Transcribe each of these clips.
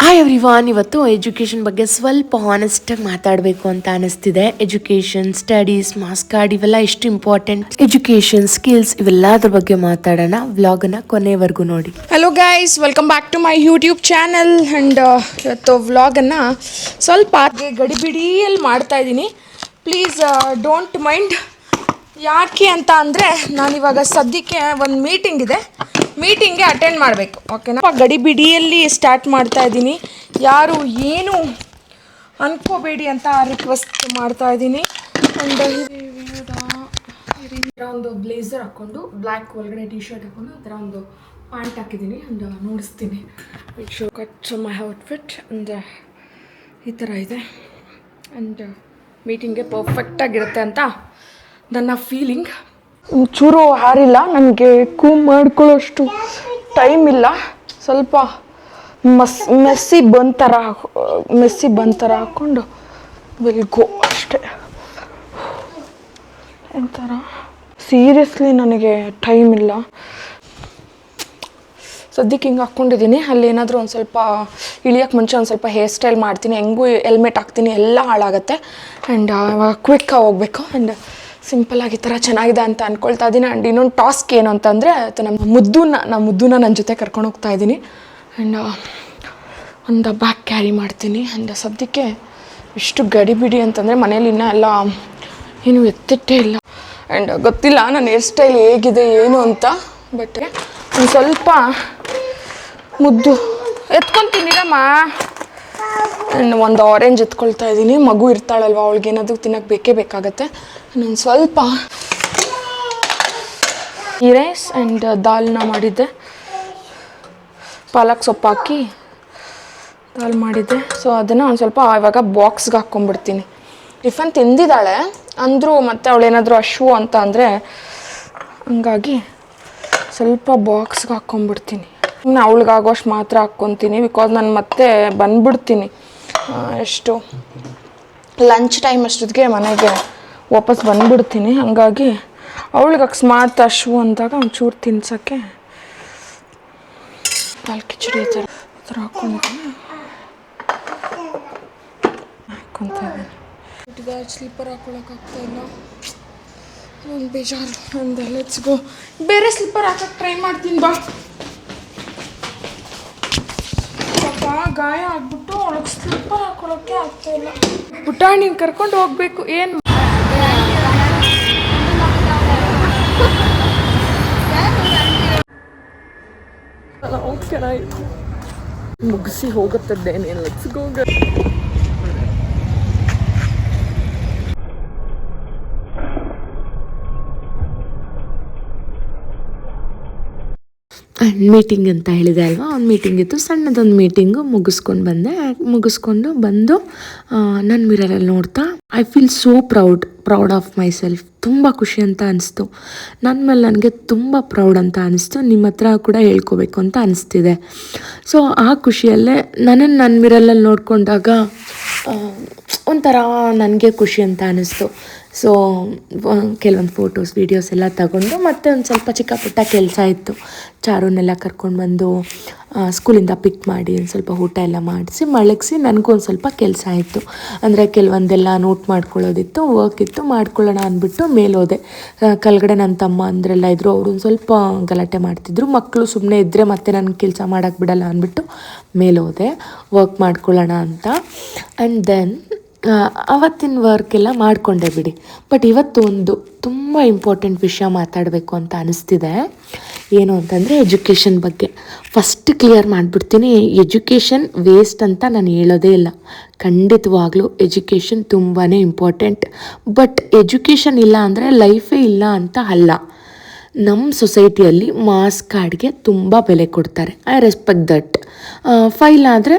Hi everyone, ಇವತ್ತು education ಬಗ್ಗೆ ಸ್ವಲ್ಪ ಹಾನೆಸ್ಟಾಗಿ ಮಾತಾಡಬೇಕು ಅಂತ ಅನಿಸ್ತಿದೆ. ಎಜುಕೇಷನ್, ಸ್ಟಡೀಸ್, ಮಾರ್ಕ್ಸ್ ಕಾರ್ಡ್ ಇವೆಲ್ಲ ಎಷ್ಟು ಇಂಪಾರ್ಟೆಂಟ್, ಎಜುಕೇಷನ್, ಸ್ಕಿಲ್ಸ್ ಇವೆಲ್ಲದ್ರ ಬಗ್ಗೆ ಮಾತಾಡೋಣ. ವ್ಲಾಗನ್ನ ಕೊನೆವರೆಗೂ ನೋಡಿ. Hello guys, welcome back to my YouTube channel. And ಇವತ್ತು ವ್ಲಾಗನ್ನು ಸ್ವಲ್ಪ ಗಡಿಬಿಡಿಯಲ್ಲಿ ಮಾಡ್ತಾಯಿದ್ದೀನಿ. Please don't mind. ಯಾಕೆ ಅಂತ ಅಂದರೆ ನಾನಿವಾಗ ಸದ್ಯಕ್ಕೆ ಒಂದು ಮೀಟಿಂಗ್ ಇದೆ, ಮೀಟಿಂಗ್ಗೆ ಅಟೆಂಡ್ ಮಾಡಬೇಕು. ಓಕೆನಾ? ಗಡಿಬಿಡಿಯಲ್ಲಿ ಸ್ಟಾರ್ಟ್ ಮಾಡ್ತಾ ಇದ್ದೀನಿ. ಯಾರು ಏನು ಅನ್ಕೋಬೇಡಿ ಅಂತ ರಿಕ್ವೆಸ್ಟ್ ಮಾಡ್ತಾ ಇದ್ದೀನಿ. ಆ್ಯಂಡ್ ಒಂದು ಬ್ಲೇಸರ್ ಹಾಕ್ಕೊಂಡು, ಬ್ಲ್ಯಾಕ್ ಒಳಗಡೆ ಟಿ ಶರ್ಟ್ ಹಾಕ್ಕೊಂಡು ಆ ಥರ ಒಂದು ಪ್ಯಾಂಟ್ ಹಾಕಿದ್ದೀನಿ. ಆ್ಯಂಡ್ ನೋಡಿಸ್ತೀನಿ ಕಟ್ ಮೈ ಔಟ್ಫಿಟ್. ಆ್ಯಂಡ್ ಈ ಥರ ಇದೆ. ಆ್ಯಂಡ್ ಮೀಟಿಂಗ್ಗೆ ಪರ್ಫೆಕ್ಟಾಗಿರುತ್ತೆ ಅಂತ ನನ್ನ ಫೀಲಿಂಗ್. ಚೂರು ಹಾರಿಲ್ಲ, ನನಗೆ ಕೂಮ್ ಮಾಡ್ಕೊಳ್ಳೋಷ್ಟು ಟೈಮ್ ಇಲ್ಲ. ಸ್ವಲ್ಪ ಮೆಸ್ಸಿ ಬಂದ್ ಥರ ಹಾಕ್ಕೊಂಡು ವಿಲ್ ಗೋ ಅಷ್ಟೇ. ಒಂಥರ ಸೀರಿಯಸ್ಲಿ ನನಗೆ ಟೈಮ್ ಇಲ್ಲ. ಸದ್ಯಕ್ಕೆ ಹಿಂಗೆ ಹಾಕ್ಕೊಂಡಿದ್ದೀನಿ. ಅಲ್ಲಿ ಏನಾದರೂ ಒಂದು ಸ್ವಲ್ಪ ಇಳಿಯೋಕ್ಕೆ ಮುಂಚೆ ಒಂದು ಸ್ವಲ್ಪ ಹೇರ್ ಸ್ಟೈಲ್ ಮಾಡ್ತೀನಿ. ಹೆಂಗೂ ಹೆಲ್ಮೆಟ್ ಹಾಕ್ತೀನಿ, ಎಲ್ಲ ಹಾಳಾಗುತ್ತೆ. ಆ್ಯಂಡ್ ಕ್ವಿಕ್ಕಾಗಿ ಹೋಗಬೇಕು. ಆ್ಯಂಡ್ ಸಿಂಪಲ್ಲಾಗಿ ಈ ಥರ ಚೆನ್ನಾಗಿದೆ ಅಂತ ಅಂದ್ಕೊಳ್ತಾ ಇದ್ದೀನಿ. ಆ್ಯಂಡ್ ಇನ್ನೊಂದು ಟಾಸ್ಕ್ ಏನು ಅಂತಂದರೆ, ನಮ್ಮ ಮುದ್ದುನ ನನ್ನ ಜೊತೆ ಕರ್ಕೊಂಡು ಹೋಗ್ತಾ ಇದ್ದೀನಿ. ಆ್ಯಂಡ್ ಒಂದು ಬ್ಯಾಗ್ ಕ್ಯಾರಿ ಮಾಡ್ತೀನಿ. ಆ್ಯಂಡ್ ಸದ್ಯಕ್ಕೆ ಎಷ್ಟು ಗಡಿಬಿಡಿ ಅಂತಂದರೆ ಮನೇಲಿ ಇನ್ನೂ ಎಲ್ಲ ಏನು ಎತ್ತಿಟ್ಟೇ ಇಲ್ಲ. ಆ್ಯಂಡ್ ಗೊತ್ತಿಲ್ಲ ನನ್ನ ಹೇರ್ ಸ್ಟೈಲ್ ಹೇಗಿದೆ ಏನು ಅಂತ. ಬಟ್ ಒಂದು ಸ್ವಲ್ಪ ಮುದ್ದು ಎತ್ಕೊತೀನಿರಮ್ಮ. ಆ್ಯಂಡ್ ಒಂದು ಆರೆಂಜ್ ಎತ್ಕೊಳ್ತಾ ಇದ್ದೀನಿ. ಮಗು ಇರ್ತಾಳಲ್ವ, ಅವಳಿಗೆ ಏನಾದರೂ ತಿನ್ನೋಕ್ಕೆ ಬೇಕೇ ಬೇಕಾಗತ್ತೆ. ನಾನು ಸ್ವಲ್ಪ ಈ ರೈಸ್ ಆ್ಯಂಡ್ ದಾಲ್ನ ಮಾಡಿದ್ದೆ, ಪಾಲಕ್ ಸೊಪ್ಪು ಹಾಕಿ ದಾಲ್ ಮಾಡಿದ್ದೆ. ಸೊ ಅದನ್ನು ಒಂದು ಸ್ವಲ್ಪ ಇವಾಗ ಬಾಕ್ಸ್ಗೆ ಹಾಕ್ಕೊಂಡ್ಬಿಡ್ತೀನಿ. ಟಿಫನ್ ತಿಂದಿದ್ದಾಳೆ ಅಂದರೂ ಮತ್ತೆ ಅವಳೇನಾದರೂ ಹಶ್ವು ಅಂತ ಅಂದರೆ ಹಂಗಾಗಿ ಸ್ವಲ್ಪ ಬಾಕ್ಸ್ಗೆ ಹಾಕ್ಕೊಂಡ್ಬಿಡ್ತೀನಿ. ಇನ್ನು ಅವಳಿಗಾಗೋಷ್ಟು ಮಾತ್ರ ಹಾಕ್ಕೊತೀನಿ. ಬಿಕಾಸ್ ನಾನು ಮತ್ತೆ ಬಂದ್ಬಿಡ್ತೀನಿ ಎಷ್ಟು ಲಂಚ್ ಟೈಮ್ ಅಷ್ಟೊತ್ತಿಗೆ ಮನೆಗೆ ವಾಪಸ್ ಬಂದುಬಿಡ್ತೀನಿ. ಹಾಗಾಗಿ ಅವಳಿಗೆ ಅಕಸ್ಮಾತ್ ಹಶ್ವು ಅಂದಾಗ ಒಂಚೂರು ತಿನ್ಸೋಕ್ಕೆ ದಾಲ್ ಕಿಚಡಿ ಈ ಥರ ಹಾಕ್ಕೊಂಡಿದ್ದೀನಿ. ಹಾಕ್ಕೊತಾ ಇದ್ದೀನಿ. ಸ್ಲಿಪ್ಪರ್ ಹಾಕ್ಕೊಳಕ್ಕಾಗ್ತಾಯಿಲ್ಲ, ಒಂದು ಬೇಜಾರು. ಒಂದು ಲೆಟ್ಸ್ ಗೋ. ಬೇರೆ ಸ್ಲಿಪ್ಪರ್ ಹಾಕೋಕ್ಕೆ ಟ್ರೈ ಮಾಡ್ತೀನಿ ಬಾ. ಗಾಯ ಆಗ್ಬಿಟ್ಟು ಅವಳಿಗೆ ಸ್ಲಿಪ್ಪರ್ ಹಾಕೊಳ್ಳೋಕ್ಕೆ ಆಗ್ತಾಯಿಲ್ಲ. ಪುಟಾಣಿನ ಕರ್ಕೊಂಡು ಹೋಗ್ಬೇಕು. ಏನು ಮುಗಿಸಿ ಹೋಗುತ್ತದ್ದೇನೆ. Let's go. ಮೀಟಿಂಗ್ ಅಂತ ಹೇಳಿದೆ ಅಲ್ವಾ, ಒಂದು ಮೀಟಿಂಗ್ ಇತ್ತು, ಸಣ್ಣದೊಂದು ಮೀಟಿಂಗು ಮುಗಿಸ್ಕೊಂಡು ಬಂದು ನನ್ನ ಮಿರರಲ್ಲಿ ನೋಡ್ತಾ I feel so proud of my self. ತುಂಬ ಖುಷಿ ಅಂತ ಅನಿಸ್ತು. ನನ್ನ ಮೇಲೆ ನನಗೆ ತುಂಬ ಪ್ರೌಡ್ ಅಂತ ಅನಿಸ್ತು. ನಿಮ್ಮ ಹತ್ರ ಕೂಡ ಹೇಳ್ಕೋಬೇಕು ಅಂತ ಅನಿಸ್ತಿದೆ. ಸೊ ಆ ಖುಷಿಯಲ್ಲೇ ನನ್ನ ಮಿರರಲ್ಲಿ ನೋಡಿಕೊಂಡಾಗ ಒಂಥರ ನನಗೆ ಖುಷಿ ಅಂತ ಅನ್ನಿಸ್ತು. ಸೊ ಕೆಲವೊಂದು ಫೋಟೋಸ್, ವೀಡಿಯೋಸ್ ಎಲ್ಲ ತಗೊಂಡು ಮತ್ತೆ ಒಂದು ಸ್ವಲ್ಪ ಚಿಕ್ಕ ಪುಟ್ಟ ಕೆಲಸ ಇತ್ತು. ಚಾರುನೆಲ್ಲ ಕರ್ಕೊಂಡು ಬಂದು ಸ್ಕೂಲಿಂದ ಪಿಕ್ ಮಾಡಿ ಒಂದು ಸ್ವಲ್ಪ ಊಟ ಎಲ್ಲ ಮಾಡಿಸಿ ಮಲಗಿಸಿ ನನಗೂ ಒಂದು ಸ್ವಲ್ಪ ಕೆಲಸ ಇತ್ತು. ಅಂದರೆ ಕೆಲವೊಂದೆಲ್ಲ ನೋಟ್ ಮಾಡ್ಕೊಳ್ಳೋದಿತ್ತು, ವರ್ಕ್ ಇತ್ತು, ಮಾಡ್ಕೊಳ್ಳೋಣ ಅಂದ್ಬಿಟ್ಟು ಮೇಲೋದೆ. ಕೆಳಗಡೆ ನನ್ನ ತಮ್ಮ ಅಂದ್ರೆಲ್ಲ ಇದ್ದರು, ಅವರು ಒಂದು ಸ್ವಲ್ಪ ಗಲಾಟೆ ಮಾಡ್ತಿದ್ರು. ಮಕ್ಕಳು ಸುಮ್ಮನೆ ಇದ್ದರೆ ಮತ್ತೆ ನನಗೆ ಕೆಲಸ ಮಾಡೋಕ್ಕೆ ಬಿಡಲ್ಲ ಅಂದ್ಬಿಟ್ಟು ಮೇಲೋದೆ ವರ್ಕ್ ಮಾಡ್ಕೊಳ್ಳೋಣ ಅಂತ. ಆ್ಯಂಡ್ ದೆನ್ ಅವತ್ತಿನ ವರ್ಕ್ ಎಲ್ಲ ಮಾಡಿಕೊಂಡೆ ಬಿಡಿ. ಬಟ್ ಇವತ್ತು ಒಂದು ತುಂಬ ಇಂಪಾರ್ಟೆಂಟ್ ವಿಷಯ ಮಾತಾಡಬೇಕು ಅಂತ ಅನಿಸ್ತಿದೆ. ಏನು ಅಂತಂದರೆ ಎಜುಕೇಷನ್ ಬಗ್ಗೆ ಫಸ್ಟ್ ಕ್ಲಿಯರ್ ಮಾಡಿಬಿಡ್ತೀನಿ. ಎಜುಕೇಷನ್ ವೇಸ್ಟ್ ಅಂತ ನಾನು ಹೇಳೋದೇ ಇಲ್ಲ. ಖಂಡಿತವಾಗ್ಲೂ ಎಜುಕೇಷನ್ ತುಂಬಾ ಇಂಪಾರ್ಟೆಂಟ್. ಬಟ್ ಎಜುಕೇಷನ್ ಇಲ್ಲ ಅಂದರೆ ಲೈಫೇ ಇಲ್ಲ ಅಂತ ಅಲ್ಲ. ನಮ್ಮ ಸೊಸೈಟಿಯಲ್ಲಿ ಮಾರ್ಕ್ಸ್ ಕಾರ್ಡ್ಗೆ ತುಂಬ ಬೆಲೆ ಕೊಡ್ತಾರೆ. I respect that. ಫೈಲ್ ಆದರೆ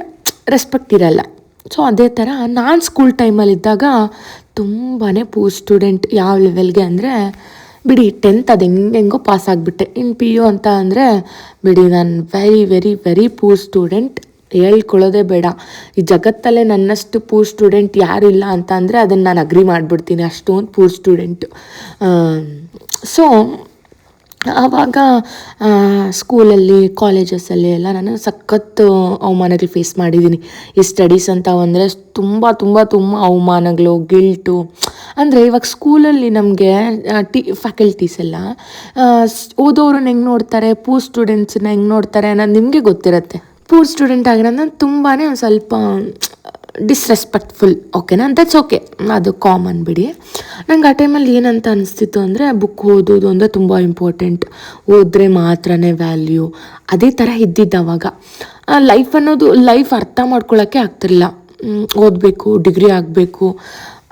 ರೆಸ್ಪೆಕ್ಟ್ ಇರಲ್ಲ. ಸೊ ಅದೇ ಥರ ನಾನು ಸ್ಕೂಲ್ ಟೈಮಲ್ಲಿದ್ದಾಗ ತುಂಬಾ ಪೂರ್ ಸ್ಟೂಡೆಂಟ್. ಯಾವ ಲೆವೆಲ್ಗೆ ಅಂದರೆ ಬಿಡಿ 10th ಅದು ಹೆಂಗೆಂಗೋ ಪಾಸ್ ಆಗಿಬಿಟ್ಟೆ. ಇನ್ನು PU ಅಂತ ಅಂದರೆ ಬಿಡಿ ನಾನು very very very poor student. ಹೇಳ್ಕೊಳ್ಳೋದೇ ಬೇಡ. ಈ ಜಗತ್ತಲ್ಲೇ ನನ್ನಷ್ಟು ಪೂರ್ ಸ್ಟೂಡೆಂಟ್ ಯಾರು ಇಲ್ಲ ಅಂತ ಅಂದರೆ ಅದನ್ನು ನಾನು ಅಗ್ರಿ ಮಾಡಿಬಿಡ್ತೀನಿ. ಅಷ್ಟೊಂದು ಪೂರ್ ಸ್ಟೂಡೆಂಟು. ಸೊ ಆವಾಗ ಸ್ಕೂಲಲ್ಲಿ ಕಾಲೇಜಸಲ್ಲಿ ಎಲ್ಲ ನಾನು ಸಖತ್ತು ಅವಮಾನಗಳು ಫೇಸ್ ಮಾಡಿದ್ದೀನಿ. ಈ ಸ್ಟಡೀಸ್ ಅಂತ ಬಂದರೆ ತುಂಬ ತುಂಬ ತುಂಬ ಅವಮಾನಗಳು, ಗಿಲ್ಟು. ಅಂದರೆ ಇವಾಗ ಸ್ಕೂಲಲ್ಲಿ ನಮಗೆ ಫ್ಯಾಕಲ್ಟೀಸ್ ಎಲ್ಲ ಓದೋರನ್ನ ಹೆಂಗೆ ನೋಡ್ತಾರೆ, ಪೂರ್ ಸ್ಟೂಡೆಂಟ್ಸನ್ನ ಹೆಂಗೆ ನೋಡ್ತಾರೆ ಅನ್ನೋದು ನಿಮಗೆ ಗೊತ್ತಿರುತ್ತೆ. ಪೂರ್ ಸ್ಟೂಡೆಂಟ್ ಆಗಿರೋದು ತುಂಬಾ ಒಂದು ಸ್ವಲ್ಪ ಡಿಸ್ರೆಸ್ಪೆಕ್ಟ್ಫುಲ್, ಓಕೆನಾ, ದಟ್ಸ್ ಓಕೆ, ಅದು ಕಾಮನ್ ಬಿಡಿ. ನಂಗೆ ಆ ಟೈಮಲ್ಲಿ ಏನಂತ ಅನಿಸ್ತಿತ್ತು ಅಂದರೆ ಬುಕ್ ಓದೋದು ಅಂದರೆ ತುಂಬ ಇಂಪಾರ್ಟೆಂಟ್, ಓದಿದ್ರೆ ಮಾತ್ರನೇ ವ್ಯಾಲ್ಯೂ, ಅದೇ ಥರ ಇದ್ದಿದ್ದು ಅವಾಗ. ಲೈಫ್ ಅನ್ನೋದು ಲೈಫ್ ಅರ್ಥ ಮಾಡ್ಕೊಳ್ಳೋಕ್ಕೆ ಆಗ್ತಿರಲಿಲ್ಲ. ಓದಬೇಕು, ಡಿಗ್ರಿ ಆಗಬೇಕು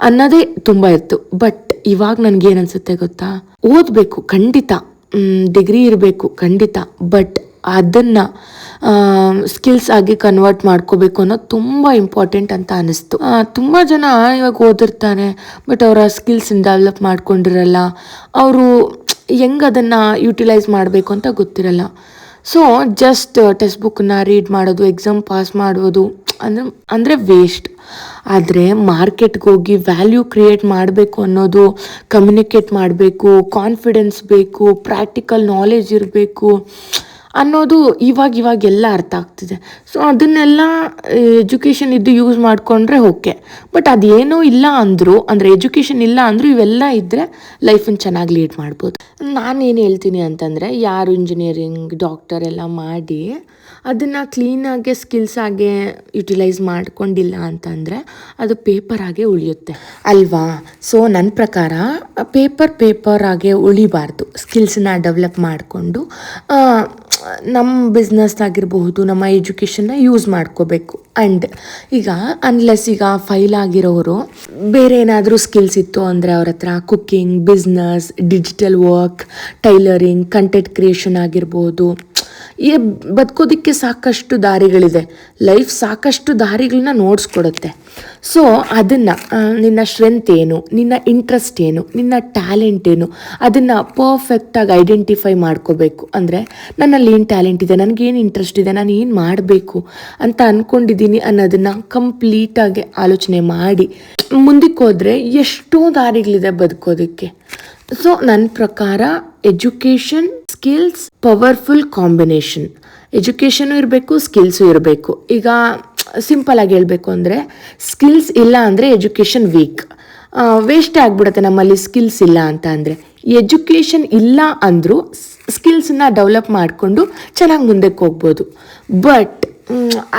ಅನ್ನೋದೇ ತುಂಬ ಇತ್ತು. ಬಟ್ ಇವಾಗ ನನಗೇನು ಅನಿಸುತ್ತೆ ಗೊತ್ತಾ, ಓದಬೇಕು ಖಂಡಿತ, ಡಿಗ್ರಿ ಇರಬೇಕು ಖಂಡಿತ, ಬಟ್ ಅದನ್ನು ಸ್ಕಿಲ್ಸ್ ಆಗಿ ಕನ್ವರ್ಟ್ ಮಾಡ್ಕೋಬೇಕು ಅನ್ನೋದು ತುಂಬ ಇಂಪಾರ್ಟೆಂಟ್ ಅಂತ ಅನ್ನಿಸ್ತು. ತುಂಬ ಜನ ಇವಾಗ ಓದಿರ್ತಾರೆ, ಬಟ್ ಅವರ ಸ್ಕಿಲ್ಸನ್ನ ಡೆವಲಪ್ ಮಾಡ್ಕೊಂಡಿರಲ್ಲ, ಅವರು ಹೆಂಗೆ ಅದನ್ನು ಯುಟಿಲೈಸ್ ಮಾಡಬೇಕು ಅಂತ ಗೊತ್ತಿರಲ್ಲ. ಸೊ ಜಸ್ಟ್ ಟೆಕ್ಸ್ಟ್ ಬುಕ್ಕನ್ನ ರೀಡ್ ಮಾಡೋದು, ಎಕ್ಸಾಮ್ ಪಾಸ್ ಮಾಡೋದು ಅಂದರೆ ವೇಸ್ಟ್. ಆದರೆ ಮಾರ್ಕೆಟ್ಗೆ ಹೋಗಿ ವ್ಯಾಲ್ಯೂ ಕ್ರಿಯೇಟ್ ಮಾಡಬೇಕು ಅನ್ನೋದು, ಕಮ್ಯುನಿಕೇಟ್ ಮಾಡಬೇಕು, ಕಾನ್ಫಿಡೆನ್ಸ್ ಬೇಕು, ಪ್ರಾಕ್ಟಿಕಲ್ ನಾಲೆಜ್ ಇರಬೇಕು ಅನ್ನೋದು ಇವಾಗ ಎಲ್ಲ ಅರ್ಥ ಆಗ್ತಿದೆ. ಸೊ ಅದನ್ನೆಲ್ಲ ಎಜುಕೇಷನ್ ಇದ್ದು ಯೂಸ್ ಮಾಡಿಕೊಂಡ್ರೆ ಓಕೆ, ಬಟ್ ಅದೇನೂ ಇಲ್ಲ ಅಂದರು, ಅಂದರೆ ಎಜುಕೇಷನ್ ಇಲ್ಲ ಅಂದರೂ ಇವೆಲ್ಲ ಇದ್ದರೆ ಲೈಫನ್ನು ಚೆನ್ನಾಗಿ ಲೀಡ್ ಮಾಡ್ಬೋದು. ನಾನೇನು ಹೇಳ್ತೀನಿ ಅಂತಂದರೆ, ಯಾರು ಇಂಜಿನಿಯರಿಂಗ್, ಡಾಕ್ಟರ್ ಎಲ್ಲ ಮಾಡಿ ಅದನ್ನು ಕ್ಲೀನಾಗೆ ಸ್ಕಿಲ್ಸಾಗೆ ಯುಟಿಲೈಸ್ ಮಾಡ್ಕೊಂಡಿಲ್ಲ ಅಂತಂದರೆ ಅದು ಪೇಪರಾಗೆ ಉಳಿಯುತ್ತೆ ಅಲ್ವಾ. ಸೊ ನನ್ನ ಪ್ರಕಾರ ಪೇಪರಾಗೆ ಉಳಿಬಾರ್ದು, ಸ್ಕಿಲ್ಸನ್ನ ಡೆವಲಪ್ ಮಾಡಿಕೊಂಡು ನಮ್ಮ ಬಿಸ್ನೆಸ್ ಆಗಿರಬಹುದು, ನಮ್ಮ ಎಜುಕೇಷನ್ನ ಯೂಸ್ ಮಾಡ್ಕೋಬೇಕು. ಆ್ಯಂಡ್ ಈಗ ಅನ್ಲೆಸ್ ಈಗ ಫೈಲ್ ಆಗಿರೋರು ಬೇರೆ ಏನಾದರೂ ಸ್ಕಿಲ್ಸ್ ಇತ್ತು ಅಂದರೆ ಅವ್ರ ಹತ್ರ cooking, business, digital work, tailoring, content creation ಆಗಿರ್ಬೋದು, ಬದುಕೋದಕ್ಕೆ ಸಾಕಷ್ಟು ದಾರಿಗಳಿದೆ. ಲೈಫ್ ಸಾಕಷ್ಟು ದಾರಿಗಳನ್ನ ನೋಡಿಸ್ಕೊಡುತ್ತೆ. ಸೊ ಅದನ್ನು ನಿನ್ನ ಸ್ಟ್ರೆಂತ್ ಏನು, ನಿನ್ನ ಇಂಟ್ರೆಸ್ಟ್ ಏನು, ನಿನ್ನ ಟ್ಯಾಲೆಂಟ್ ಏನು, ಅದನ್ನು ಪರ್ಫೆಕ್ಟಾಗಿ ಐಡೆಂಟಿಫೈ ಮಾಡ್ಕೋಬೇಕು. ಅಂದರೆ ನನ್ನಲ್ಲಿ ಏನು ಟ್ಯಾಲೆಂಟ್ ಇದೆ, ನನಗೇನು ಇಂಟ್ರೆಸ್ಟ್ ಇದೆ, ನಾನು ಏನು ಮಾಡಬೇಕು ಅಂತ ಅಂದ್ಕೊಂಡಿದ್ದೀನಿ ಅನ್ನೋದನ್ನು ಕಂಪ್ಲೀಟಾಗಿ ಆಲೋಚನೆ ಮಾಡಿ ಮುಂದಕ್ಕೆ ಹೋದರೆ ಎಷ್ಟೋ ದಾರಿಗಳಿದೆ ಬದುಕೋದಕ್ಕೆ. ಸೊ ನನ್ನ ಪ್ರಕಾರ education, skills, powerful combination. Education ಇರಬೇಕು, ಸ್ಕಿಲ್ಸು ಇರಬೇಕು. ಈಗ ಸಿಂಪಲಾಗಿ ಹೇಳಬೇಕು ಅಂದರೆ, ಸ್ಕಿಲ್ಸ್ ಇಲ್ಲ ಅಂದರೆ ಎಜುಕೇಷನ್ ವೀಕ್, ವೇಸ್ಟೇ ಆಗಿಬಿಡುತ್ತೆ ನಮ್ಮಲ್ಲಿ ಸ್ಕಿಲ್ಸ್ ಇಲ್ಲ ಅಂತ ಅಂದರೆ. ಎಜುಕೇಷನ್ ಇಲ್ಲ ಅಂದರೂ ಸ್ಕಿಲ್ಸನ್ನ ಡೆವಲಪ್ ಮಾಡಿಕೊಂಡು ಚೆನ್ನಾಗಿ ಮುಂದಕ್ಕೆ ಹೋಗ್ಬೋದು. ಬಟ್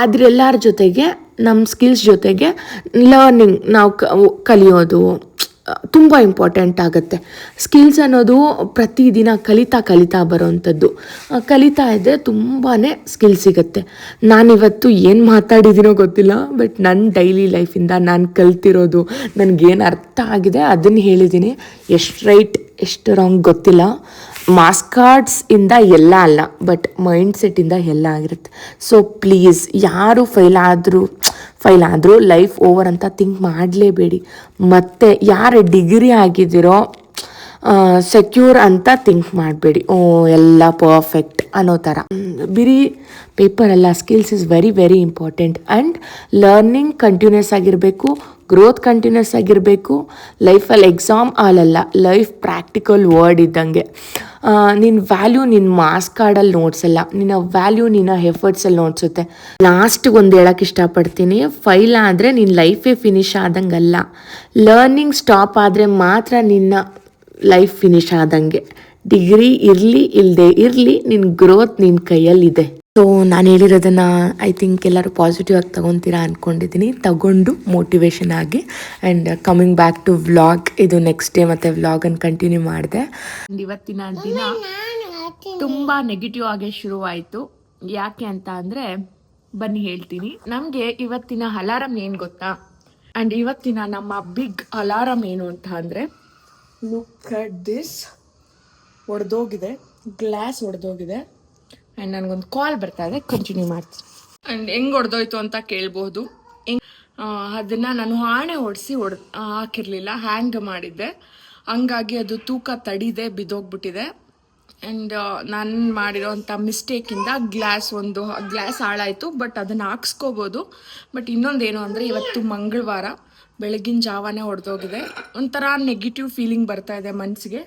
ಅದರೆಲ್ಲರ ಜೊತೆಗೆ ನಮ್ಮ ಸ್ಕಿಲ್ಸ್ ಜೊತೆಗೆ ಲರ್ನಿಂಗ್, ನಾವು ಕಲಿಯೋದು ತುಂಬ ಇಂಪಾರ್ಟೆಂಟ್ ಆಗುತ್ತೆ. ಸ್ಕಿಲ್ಸ್ ಅನ್ನೋದು ಪ್ರತಿದಿನ ಕಲಿತಾ ಬರೋವಂಥದ್ದು. ಕಲಿತಾ ಇದ್ದರೆ ತುಂಬಾ ಸ್ಕಿಲ್ ಸಿಗುತ್ತೆ. ನಾನಿವತ್ತು ಏನು ಮಾತಾಡಿದ್ದೀನೋ ಗೊತ್ತಿಲ್ಲ, ಬಟ್ ನನ್ನ ಡೈಲಿ ಲೈಫಿಂದ ನಾನು ಕಲ್ತಿರೋದು, ನನಗೇನು ಅರ್ಥ ಆಗಿದೆ ಅದನ್ನು ಹೇಳಿದ್ದೀನಿ. ಎಷ್ಟು ರೈಟ್ ಎಷ್ಟು ರಾಂಗ್ ಗೊತ್ತಿಲ್ಲ. ಮಾಸ್ ಕಾರ್ಡ್ಸಿಂದ ಎಲ್ಲ ಅಲ್ಲ, ಬಟ್ ಮೈಂಡ್ಸೆಟ್ಟಿಂದ ಎಲ್ಲ ಆಗಿರುತ್ತೆ. ಸೊ ಪ್ಲೀಸ್, ಯಾರು ಫೈಲ್ ಆದರೂ ಲೈಫ್ ಓವರ್ ಅಂತ ಥಿಂಕ್ ಮಾಡಲೇಬೇಡಿ. ಮತ್ತು ಯಾರು ಡಿಗ್ರಿ ಆಗಿದ್ದೀರೋ ಸೆಕ್ಯೂರ್ ಅಂತ ಥಿಂಕ್ ಮಾಡಬೇಡಿ, ಎಲ್ಲ ಪರ್ಫೆಕ್ಟ್ ಅನ್ನೋ ಥರ. ಬರೀ ಪೇಪರ್ ಅಲ್ಲ, skills is very very important. And learning continuous ಆಗಿರಬೇಕು, ಗ್ರೋತ್ ಕಂಟಿನ್ಯೂಸ್ ಆಗಿರಬೇಕು. ಲೈಫಲ್ಲಿ ಎಕ್ಸಾಮ್ ಹಾಲಲ್ಲ, ಲೈಫ್ ಪ್ರಾಕ್ಟಿಕಲ್ ವರ್ಡ್ ಇದ್ದಂಗೆ. ನಿನ್ನ ವ್ಯಾಲ್ಯೂ ನಿನ್ನ ಮಾರ್ಕ್ಸ್ ಕಾರ್ಡಲ್ಲಿ ನೋಡ್ಸಲ್ಲ, ನಿನ್ನ ವ್ಯಾಲ್ಯೂ ನಿನ್ನ ಎಫರ್ಟ್ಸಲ್ಲಿ ನೋಡ್ಸುತ್ತೆ. ಲಾಸ್ಟಿಗೆ ಒಂದು ಹೇಳೋಕ್ಕೆ ಇಷ್ಟಪಡ್ತೀನಿ, ಫೈಲ್ ಆದರೆ ನಿನ್ನ ಲೈಫೇ ಫಿನಿಶ್ ಆದಂಗಲ್ಲ. ಲರ್ನಿಂಗ್ ಸ್ಟಾಪ್ ಆದರೆ ಮಾತ್ರ ನಿನ್ನ ಲೈಫ್ ಫಿನಿಶ್ ಆದಂಗೆ. ಡಿಗ್ರಿ ಇರಲಿ ಇಲ್ಲದೆ ಇರಲಿ, ನಿನ್ನ ಗ್ರೋತ್ ನಿನ್ನ ಕೈಯಲ್ಲಿದೆ. ಸೊ ನಾನು ಹೇಳಿರೋದನ್ನು ಐ ಥಿಂಕ್ ಎಲ್ಲರೂ ಪಾಸಿಟಿವ್ ಆಗಿ ತೊಗೊತೀರಾ ಅಂದ್ಕೊಂಡಿದ್ದೀನಿ. ತಗೊಂಡು ಮೋಟಿವೇಶನ್ ಆಗಿ. And coming back to vlog, ಇದು ನೆಕ್ಸ್ಟ್ ಡೇ ಮತ್ತು ವ್ಲಾಗನ್ನು ಕಂಟಿನ್ಯೂ ಮಾಡಿದೆ. ಇವತ್ತಿನ ದಿನ ತುಂಬ ನೆಗೆಟಿವ್ ಆಗೇ ಶುರುವಾಯಿತು. ಯಾಕೆ ಅಂತ ಅಂದರೆ ಬನ್ನಿ ಹೇಳ್ತೀನಿ. ನಮಗೆ ಇವತ್ತಿನ ಅಲಾರಮ್ ಏನು ಗೊತ್ತಾ? ಆ್ಯಂಡ್ ಇವತ್ತಿನ ನಮ್ಮ ಬಿಗ್ ಅಲಾರಮ್ ಏನು ಅಂತ ಅಂದರೆ, ಲುಕ್ ಅಟ್ ದಿಸ್, ಒಡೆದೋಗಿದೆ, ಗ್ಲಾಸ್ ಒಡೆದೋಗಿದೆ. ಆ್ಯಂಡ್ ನನಗೊಂದು ಕಾಲ್ ಬರ್ತಾ ಇದೆ, ಕಂಟಿನ್ಯೂ ಮಾಡ್ತೀನಿ. ಆ್ಯಂಡ್ ಹೆಂಗೆ ಹೊಡೆದೋಯ್ತು ಅಂತ ಕೇಳ್ಬೋದು. ಅದನ್ನು ನಾನು ಆಣೆ ಹೊಡೆಸಿ ಹಾಕಿರಲಿಲ್ಲ, ಹ್ಯಾಂಗ್ ಮಾಡಿದ್ದೆ, ಹಂಗಾಗಿ ಅದು ತೂಕ ತಡಿದೆ, ಬಿದ್ದೋಗ್ಬಿಟ್ಟಿದೆ. ಆ್ಯಂಡ್ ನಾನು ಮಾಡಿರೋಂಥ ಮಿಸ್ಟೇಕಿಂದ ಗ್ಲಾಸ್ ಹಾಳಾಯಿತು. ಬಟ್ ಅದನ್ನು ಹಾಕ್ಸ್ಕೋಬೋದು. ಬಟ್ ಇನ್ನೊಂದೇನು ಅಂದರೆ, ಇವತ್ತು ಮಂಗಳವಾರ ಬೆಳಗಿನ ಜಾವನೇ ಹೊಡೆದೋಗಿದೆ. ಒಂಥರ ನೆಗೆಟಿವ್ ಫೀಲಿಂಗ್ ಬರ್ತಾಯಿದೆ ಮನಸ್ಸಿಗೆ.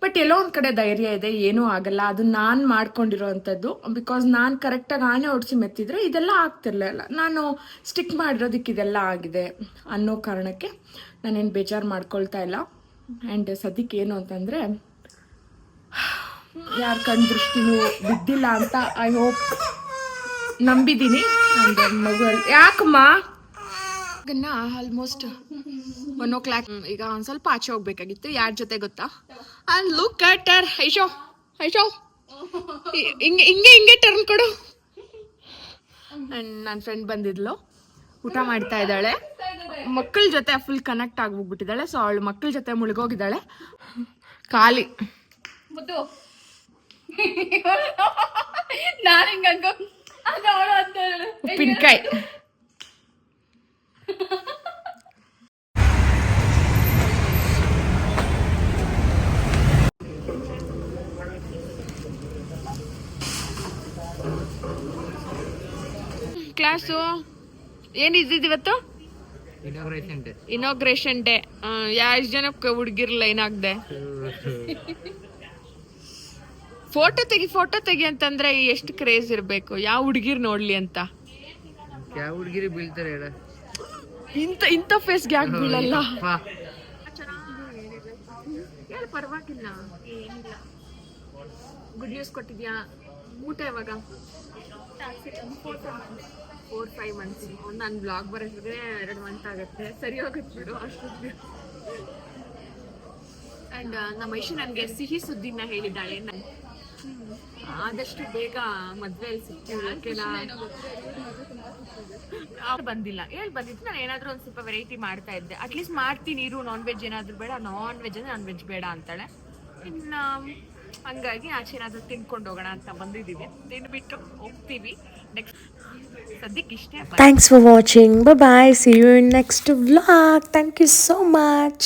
ಬಟ್ ಎಲ್ಲೋ ಒಂದು ಕಡೆ ಧೈರ್ಯ ಇದೆ, ಏನೂ ಆಗಲ್ಲ. ಅದು ನಾನು ಮಾಡ್ಕೊಂಡಿರೋ ಅಂಥದ್ದು. ಬಿಕಾಸ್ ನಾನು ಕರೆಕ್ಟಾಗಿ ಆಣೆ ಹೊಡ್ಸಿ ಮೆತ್ತಿದ್ರೆ ಇದೆಲ್ಲ ಆಗ್ತಿರ್ಲಿಲ್ಲ. ನಾನು ಸ್ಟಿಕ್ ಮಾಡಿರೋದಕ್ಕೆ ಇದೆಲ್ಲ ಆಗಿದೆ ಅನ್ನೋ ಕಾರಣಕ್ಕೆ ನಾನೇನು ಬೇಜಾರು ಮಾಡ್ಕೊಳ್ತಾ ಇಲ್ಲ. ಆ್ಯಂಡ್ ಸದ್ಯಕ್ಕೆ ಏನು ಅಂತಂದರೆ ಯಾರ ಕಣ್ ದೃಷ್ಟಿನೂ ಬಿದ್ದಿಲ್ಲ ಅಂತ ಐ ಹೋಪ್ ನಂಬಿದ್ದೀನಿ. ಆ್ಯಂಡ್ ಮಗು ಯಾಕಮ್ಮ ಆಲ್ಮೋಸ್ಟ್ 1:00 ಈಗ ಒಂದು ಸ್ವಲ್ಪ ಆಚೆ ಹೋಗ್ಬೇಕಾಗಿತ್ತು. ಯಾರ ಜೊತೆ ಗೊತ್ತಾ? And look at her. ಐಶೋ ಹಿಂಗೆ ಟರ್ನ್ ಕೊಡು. ಆ್ಯಂಡ್ ನನ್ನ ಫ್ರೆಂಡ್ ಬಂದಿದ್ಲು, ಊಟ ಮಾಡ್ತಾ ಇದ್ದಾಳೆ. ಮಕ್ಕಳ ಜೊತೆ ಫುಲ್ ಕನೆಕ್ಟ್ ಆಗ್ಬಿಟ್ಟಿದ್ದಾಳೆ. ಸೊ ಅವಳು ಮಕ್ಕಳ ಜೊತೆ ಮುಳುಗೋಗಿದ್ದಾಳೆ. ಖಾಲಿ ಉಪ್ಪಿನಕಾಯಿ. ಕ್ಲಾಸು ಏನಿದ್ದು ಇವತ್ತು? Inauguration day. ಎಷ್ಟು ಜನಕ್ಕೆ ಹುಡುಗಿರ್ ಲೈನ್ ಆಗದೆ ಫೋಟೋ ತೆಗಿ ಅಂತಂದ್ರೆ ಎಷ್ಟು ಕ್ರೇಜ್ ಇರಬೇಕು, ಯಾವ ಹುಡುಗಿರ್ ನೋಡ್ಲಿ ಅಂತ. ಯಾವ ಹುಡುಗಿರಿ ಬೀಳ್ತಾರೆ ಹೇಳ, ಇಂಥ ಫೇಸ್ಗೆ ಯಾಕೆ ಬೀಳಲ್ಲ? ಹೇಳು, ಪರವಾಗಿಲ್ಲ, ಏನಿಲ್ಲ. ಗುಡ್ ನ್ಯೂಸ್ ಕೊಟ್ಟಿದ್ಯಾ? ಊಟ ಯಾವಾಗ? 4-5 ಮಂತ್ಸ್. ನಾನು ಬ್ಲಾಗ್ ಬರೋದ್ರೆ 2 ಮಂತ್ ಆಗುತ್ತೆ. ಸರಿ ಹೋಗುತ್ತೆ ಬಿಡು ಅಷ್ಟೊತ್ತಿಗೆ. ಆ್ಯಂಡ್ ನಮ್ಮ ಐಶು ನನಗೆ ಸಿಹಿ ಸುದ್ದಿನ ಹೇಳಿದ್ದಾಳೆ. ಆದಷ್ಟು ಬೇಗ ಮದುವೆ ಸಿಕ್ಕಿಲ್ಲ ಬಂದಿಲ್ಲ. ಬಂದಿತ್ತು, ನಾನು ಏನಾದರೂ ಒಂದು ಸ್ವಲ್ಪ ವೆರೈಟಿ ಮಾಡ್ತಾ ಇದ್ದೆ. ಅಟ್ಲೀಸ್ಟ್ ಮಾಡ್ತೀನಿ ಇರು, ನಾನ್ ವೆಜ್ ಏನಾದರೂ ಬೇಡ, ನಾನ್ ವೆಜ್ ಅಂದರೆ ನಾನ್ ವೆಜ್ ಬೇಡ ಅಂತಾಳೆ. ಇನ್ನು ಹಂಗಾಗಿ ಆಚೆ ಏನಾದರೂ ತಿನ್ಕೊಂಡು ಹೋಗೋಣ ಅಂತ ಬಂದಿದ್ದೀವಿ. ತಿನ್ಬಿಟ್ಟು ಹೋಗ್ತೀವಿ ನೆಕ್ಸ್ಟ್. ಸದ್ಯಕ್ಕೆ ಇಷ್ಟೇ. Thanks for watching. Bye bye. See you in next vlog. Thank you so much.